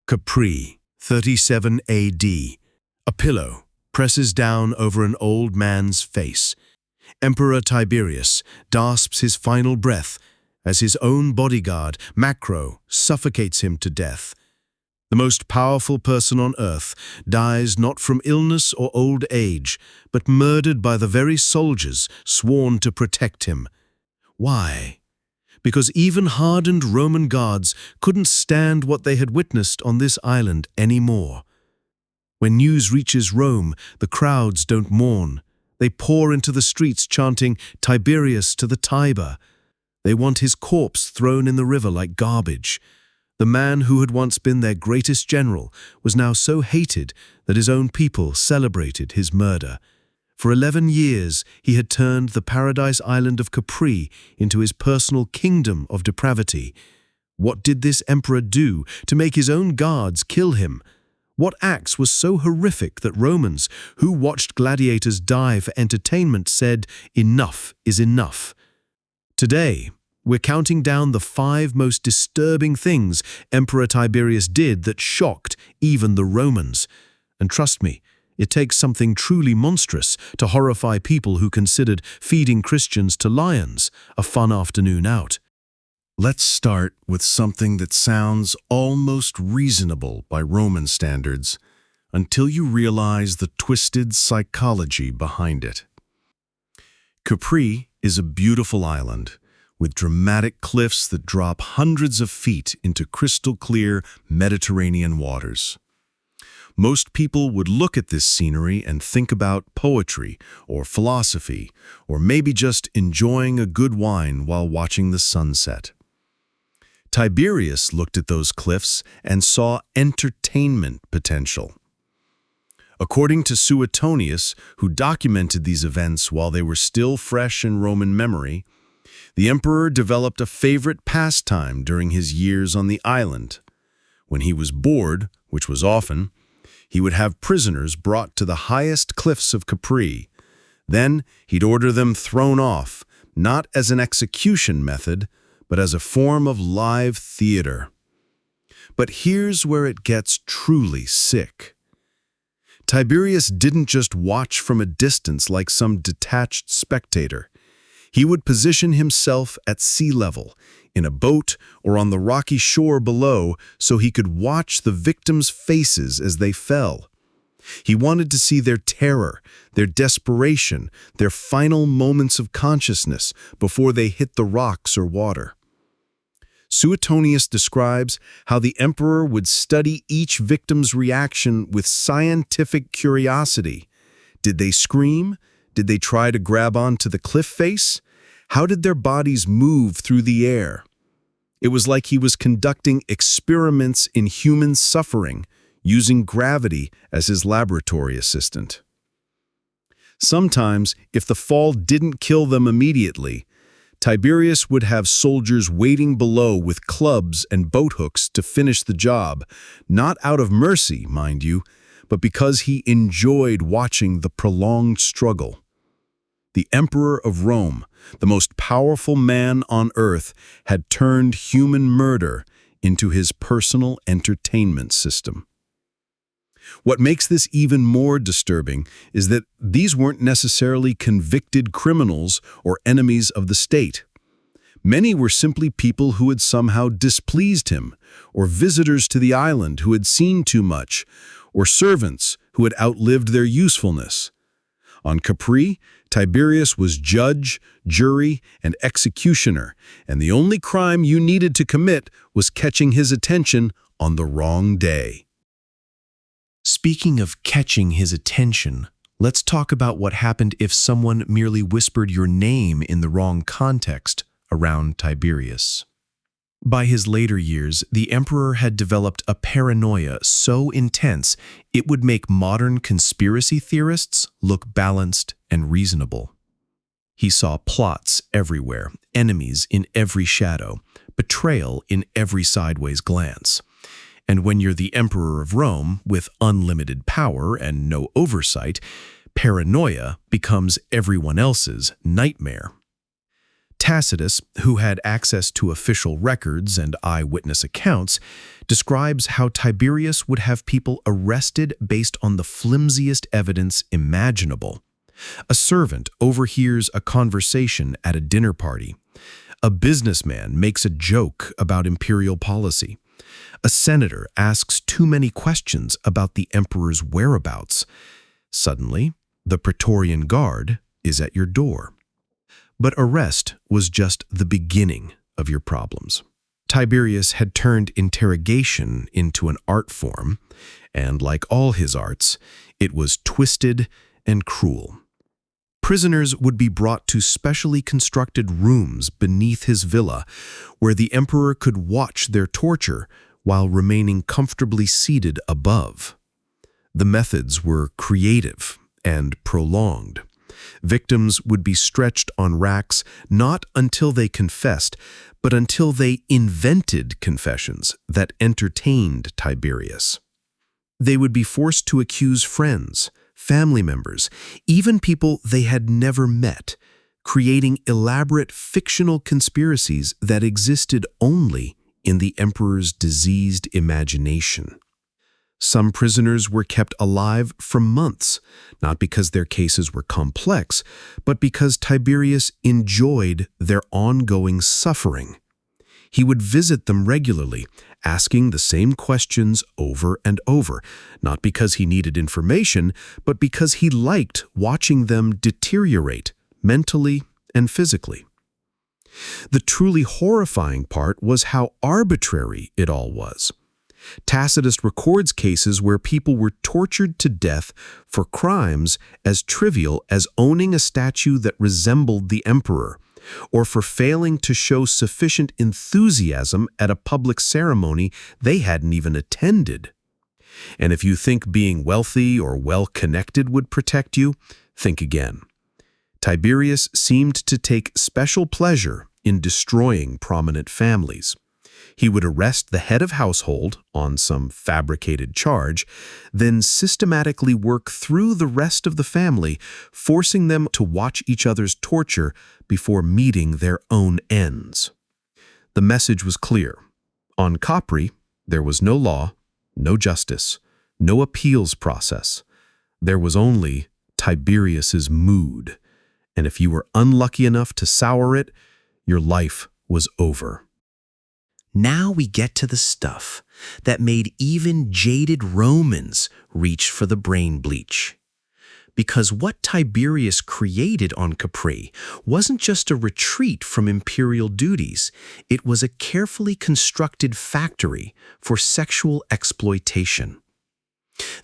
Capri, 37 AD. A pillow presses down over an old man's face. Emperor Tiberius gasps his final breath as his own bodyguard, Macro, suffocates him to death. The most powerful person on earth dies not from illness or old age, but murdered by the very soldiers sworn to protect him. Why? Because even hardened Roman guards couldn't stand what they had witnessed on this island anymore. When news reaches Rome, the crowds don't mourn. They pour into the streets chanting, "Tiberius to the Tiber." They want his corpse thrown in the river like garbage. The man who had once been their greatest general was now so hated that his own people celebrated his murder. For 11 years, he had turned the paradise island of Capri into his personal kingdom of depravity. What did this emperor do to make his own guards kill him? What acts was so horrific that Romans, who watched gladiators die for entertainment, said, "Enough is enough"? Today, we're counting down the 5 most disturbing things Emperor Tiberius did that shocked even the Romans. And trust me, it takes something truly monstrous to horrify people who considered feeding Christians to lions a fun afternoon out. Let's start with something that sounds almost reasonable by Roman standards, until you realize the twisted psychology behind it. Capri is a beautiful island, with dramatic cliffs that drop hundreds of feet into crystal-clear Mediterranean waters. Most people would look at this scenery and think about poetry or philosophy, or maybe just enjoying a good wine while watching the sunset. Tiberius looked at those cliffs and saw entertainment potential. According to Suetonius, who documented these events while they were still fresh in Roman memory, the emperor developed a favorite pastime during his years on the island. When he was bored, which was often, he would have prisoners brought to the highest cliffs of Capri. Then he'd order them thrown off, not as an execution method, but as a form of live theater. But here's where it gets truly sick. Tiberius didn't just watch from a distance like some detached spectator. He would position himself at sea level, in a boat or on the rocky shore below, so he could watch the victims' faces as they fell. He wanted to see their terror, their desperation, their final moments of consciousness before they hit the rocks or water. Suetonius describes how the emperor would study each victim's reaction with scientific curiosity. Did they scream? Did they try to grab onto the cliff face? How did their bodies move through the air? It was like he was conducting experiments in human suffering, using gravity as his laboratory assistant. Sometimes, if the fall didn't kill them immediately, Tiberius would have soldiers waiting below with clubs and boat hooks to finish the job, not out of mercy, mind you, but because he enjoyed watching the prolonged struggle. The Emperor of Rome, the most powerful man on earth, had turned human murder into his personal entertainment system. What makes this even more disturbing is that these weren't necessarily convicted criminals or enemies of the state. Many were simply people who had somehow displeased him, or visitors to the island who had seen too much, or servants who had outlived their usefulness. On Capri, Tiberius was judge, jury, and executioner, and the only crime you needed to commit was catching his attention on the wrong day. Speaking of catching his attention, let's talk about what happened if someone merely whispered your name in the wrong context around Tiberius. By his later years, the emperor had developed a paranoia so intense it would make modern conspiracy theorists look balanced and reasonable. He saw plots everywhere, enemies in every shadow, betrayal in every sideways glance. And when you're the Emperor of Rome, with unlimited power and no oversight, paranoia becomes everyone else's nightmare. Tacitus, who had access to official records and eyewitness accounts, describes how Tiberius would have people arrested based on the flimsiest evidence imaginable. A servant overhears a conversation at a dinner party. A businessman makes a joke about imperial policy. A senator asks too many questions about the emperor's whereabouts. Suddenly, the Praetorian Guard is at your door. But arrest was just the beginning of your problems. Tiberius had turned interrogation into an art form, and like all his arts, it was twisted and cruel. Prisoners would be brought to specially constructed rooms beneath his villa, where the emperor could watch their torture while remaining comfortably seated above. The methods were creative and prolonged. Victims would be stretched on racks not until they confessed, but until they invented confessions that entertained Tiberius. They would be forced to accuse friends, family members, even people they had never met, creating elaborate fictional conspiracies that existed only in the emperor's diseased imagination. Some prisoners were kept alive for months, not because their cases were complex, but because Tiberius enjoyed their ongoing suffering. He would visit them regularly, asking the same questions over and over, not because he needed information, but because he liked watching them deteriorate mentally and physically. The truly horrifying part was how arbitrary it all was. Tacitus records cases where people were tortured to death for crimes as trivial as owning a statue that resembled the emperor, or for failing to show sufficient enthusiasm at a public ceremony they hadn't even attended. And if you think being wealthy or well-connected would protect you, think again. Tiberius seemed to take special pleasure in destroying prominent families. He would arrest the head of household on some fabricated charge, then systematically work through the rest of the family, forcing them to watch each other's torture before meeting their own ends. The message was clear. On Capri, there was no law, no justice, no appeals process. There was only Tiberius's mood, and if you were unlucky enough to sour it, your life was over. Now we get to the stuff that made even jaded Romans reach for the brain bleach. Because what Tiberius created on Capri wasn't just a retreat from imperial duties, it was a carefully constructed factory for sexual exploitation.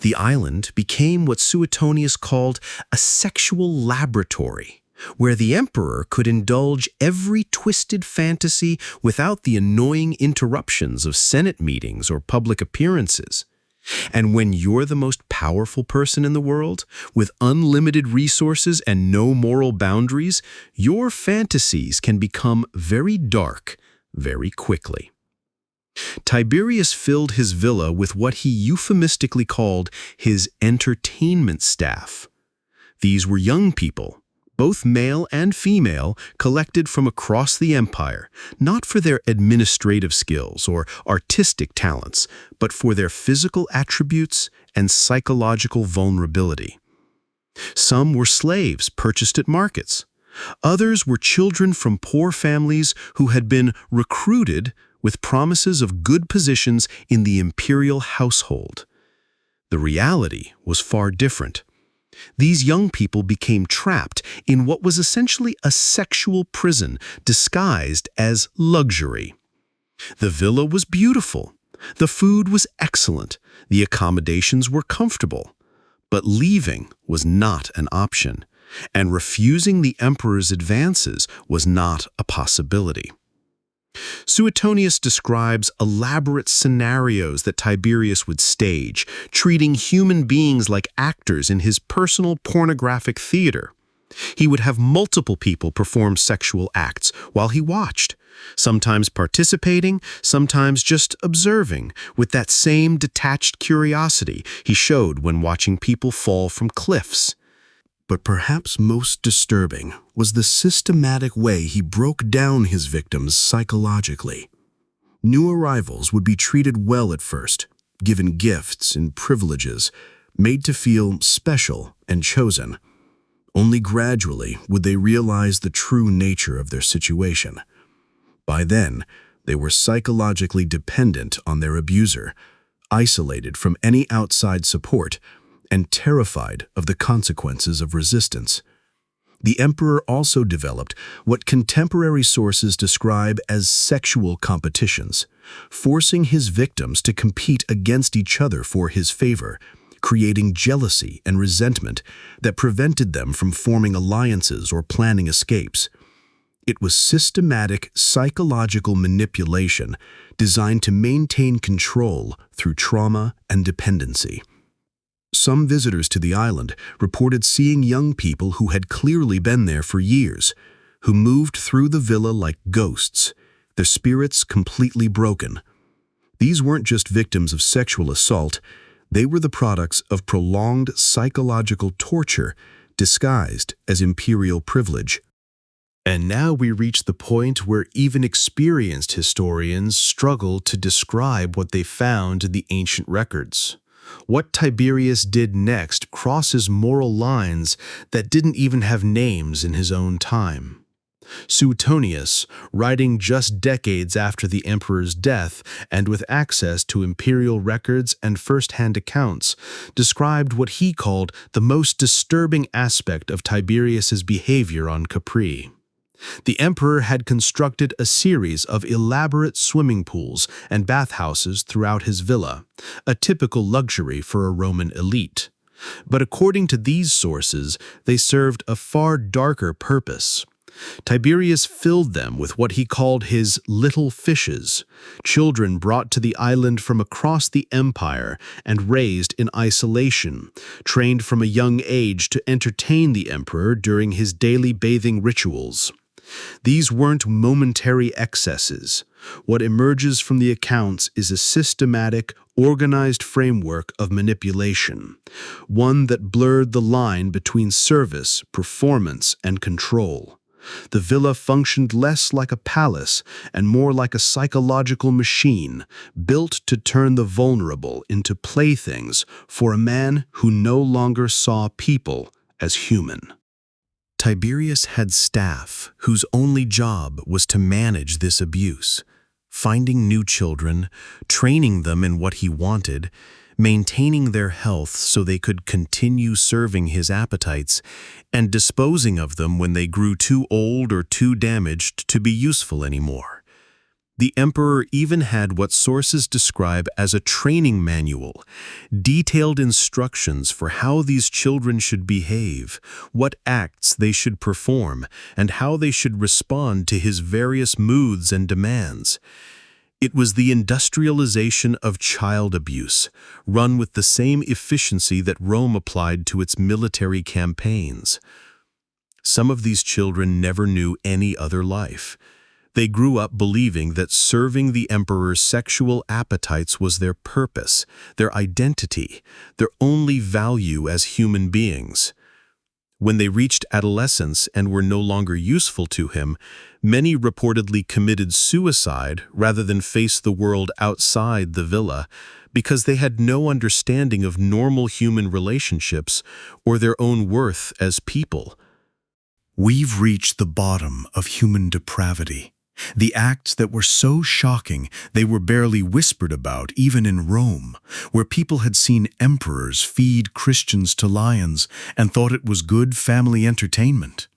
The island became what Suetonius called a sexual laboratory, where the emperor could indulge every twisted fantasy without the annoying interruptions of Senate meetings or public appearances. And when you're the most powerful person in the world, with unlimited resources and no moral boundaries, your fantasies can become very dark very quickly. Tiberius filled his villa with what he euphemistically called his entertainment staff. These were young people, both male and female, collected from across the empire, not for their administrative skills or artistic talents, but for their physical attributes and psychological vulnerability. Some were slaves purchased at markets. Others were children from poor families who had been recruited with promises of good positions in the imperial household. The reality was far different. These young people became trapped in what was essentially a sexual prison disguised as luxury. The villa was beautiful, the food was excellent, the accommodations were comfortable, but leaving was not an option, and refusing the emperor's advances was not a possibility. Suetonius describes elaborate scenarios that Tiberius would stage, treating human beings like actors in his personal pornographic theater. He would have multiple people perform sexual acts while he watched, sometimes participating, sometimes just observing, with that same detached curiosity he showed when watching people fall from cliffs. But perhaps most disturbing was the systematic way he broke down his victims psychologically. New arrivals would be treated well at first, given gifts and privileges, made to feel special and chosen. Only gradually would they realize the true nature of their situation. By then, they were psychologically dependent on their abuser, isolated from any outside support, and terrified of the consequences of resistance. The emperor also developed what contemporary sources describe as sexual competitions, forcing his victims to compete against each other for his favor, creating jealousy and resentment that prevented them from forming alliances or planning escapes. It was systematic psychological manipulation designed to maintain control through trauma and dependency. Some visitors to the island reported seeing young people who had clearly been there for years, who moved through the villa like ghosts, their spirits completely broken. These weren't just victims of sexual assault, they were the products of prolonged psychological torture disguised as imperial privilege. And now we reach the point where even experienced historians struggle to describe what they found in the ancient records. What Tiberius did next crosses moral lines that didn't even have names in his own time. Suetonius, writing just decades after the emperor's death and with access to imperial records and first-hand accounts, described what he called the most disturbing aspect of Tiberius's behavior on Capri. The emperor had constructed a series of elaborate swimming pools and bathhouses throughout his villa, a typical luxury for a Roman elite. But according to these sources, they served a far darker purpose. Tiberius filled them with what he called his little fishes, children brought to the island from across the empire and raised in isolation, trained from a young age to entertain the emperor during his daily bathing rituals. These weren't momentary excesses. What emerges from the accounts is a systematic, organized framework of manipulation, one that blurred the line between service, performance, and control. The villa functioned less like a palace and more like a psychological machine built to turn the vulnerable into playthings for a man who no longer saw people as human. Tiberius had staff whose only job was to manage this abuse, finding new children, training them in what he wanted, maintaining their health so they could continue serving his appetites, and disposing of them when they grew too old or too damaged to be useful anymore. The emperor even had what sources describe as a training manual, detailed instructions for how these children should behave, what acts they should perform, and how they should respond to his various moods and demands. It was the industrialization of child abuse, run with the same efficiency that Rome applied to its military campaigns. Some of these children never knew any other life. They grew up believing that serving the emperor's sexual appetites was their purpose, their identity, their only value as human beings. When they reached adolescence and were no longer useful to him, many reportedly committed suicide rather than face the world outside the villa because they had no understanding of normal human relationships or their own worth as people. We've reached the bottom of human depravity. The acts that were so shocking they were barely whispered about even in Rome, where people had seen emperors feed Christians to lions and thought it was good family entertainment.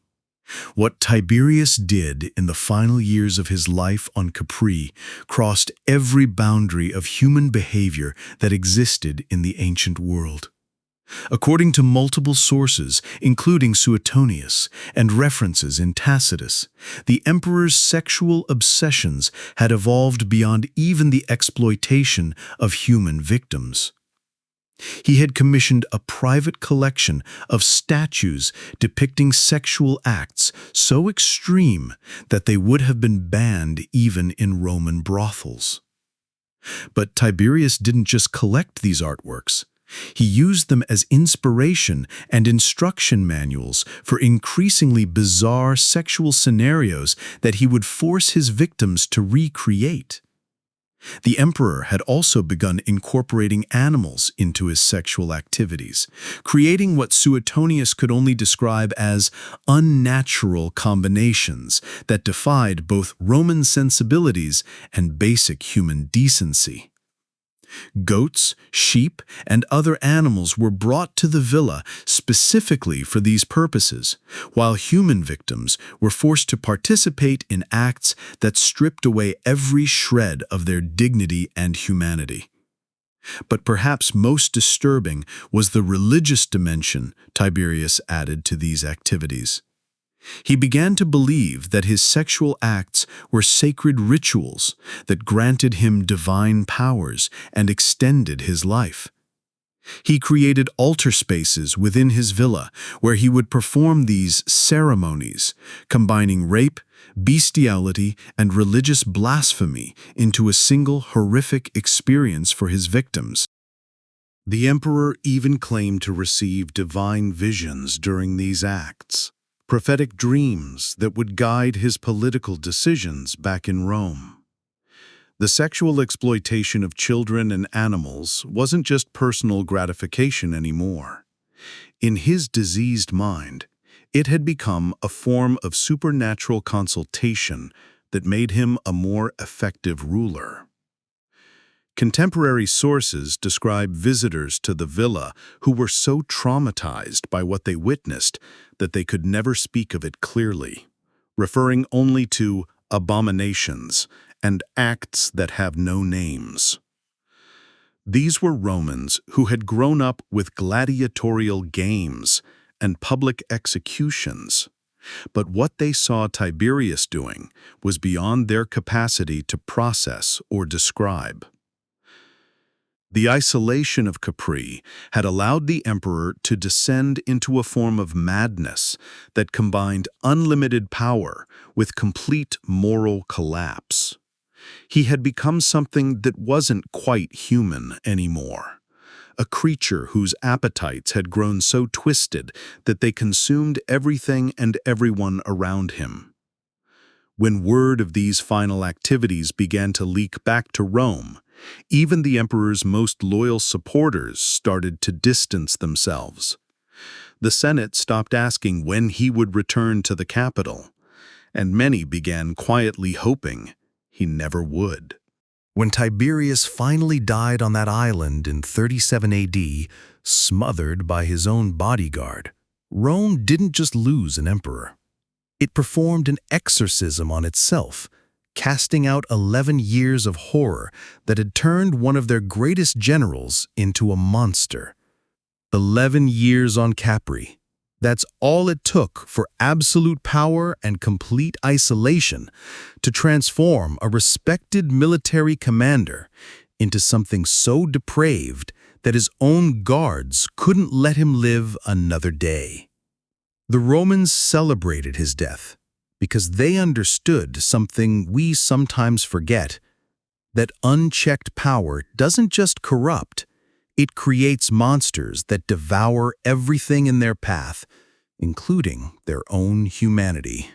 What Tiberius did in the final years of his life on Capri crossed every boundary of human behavior that existed in the ancient world. According to multiple sources, including Suetonius and references in Tacitus, the emperor's sexual obsessions had evolved beyond even the exploitation of human victims. He had commissioned a private collection of statues depicting sexual acts so extreme that they would have been banned even in Roman brothels. But Tiberius didn't just collect these artworks. He used them as inspiration and instruction manuals for increasingly bizarre sexual scenarios that he would force his victims to recreate. The emperor had also begun incorporating animals into his sexual activities, creating what Suetonius could only describe as unnatural combinations that defied both Roman sensibilities and basic human decency. Goats, sheep, and other animals were brought to the villa specifically for these purposes, while human victims were forced to participate in acts that stripped away every shred of their dignity and humanity. But perhaps most disturbing was the religious dimension Tiberius added to these activities. He began to believe that his sexual acts were sacred rituals that granted him divine powers and extended his life. He created altar spaces within his villa where he would perform these ceremonies, combining rape, bestiality, and religious blasphemy into a single horrific experience for his victims. The emperor even claimed to receive divine visions during these acts, prophetic dreams that would guide his political decisions back in Rome. The sexual exploitation of children and animals wasn't just personal gratification anymore. In his diseased mind, it had become a form of supernatural consultation that made him a more effective ruler. Contemporary sources describe visitors to the villa who were so traumatized by what they witnessed that they could never speak of it clearly, referring only to abominations and acts that have no names. These were Romans who had grown up with gladiatorial games and public executions, but what they saw Tiberius doing was beyond their capacity to process or describe. The isolation of Capri had allowed the emperor to descend into a form of madness that combined unlimited power with complete moral collapse. He had become something that wasn't quite human anymore, a creature whose appetites had grown so twisted that they consumed everything and everyone around him. When word of these final activities began to leak back to Rome, even the emperor's most loyal supporters started to distance themselves. The Senate stopped asking when he would return to the capital, and many began quietly hoping he never would. When Tiberius finally died on that island in 37 AD, smothered by his own bodyguard, Rome didn't just lose an emperor. It performed an exorcism on itself, casting out 11 years of horror that had turned one of their greatest generals into a monster. 11 years on Capri. That's all it took for absolute power and complete isolation to transform a respected military commander into something so depraved that his own guards couldn't let him live another day. The Romans celebrated his death because they understood something we sometimes forget, that unchecked power doesn't just corrupt, it creates monsters that devour everything in their path, including their own humanity.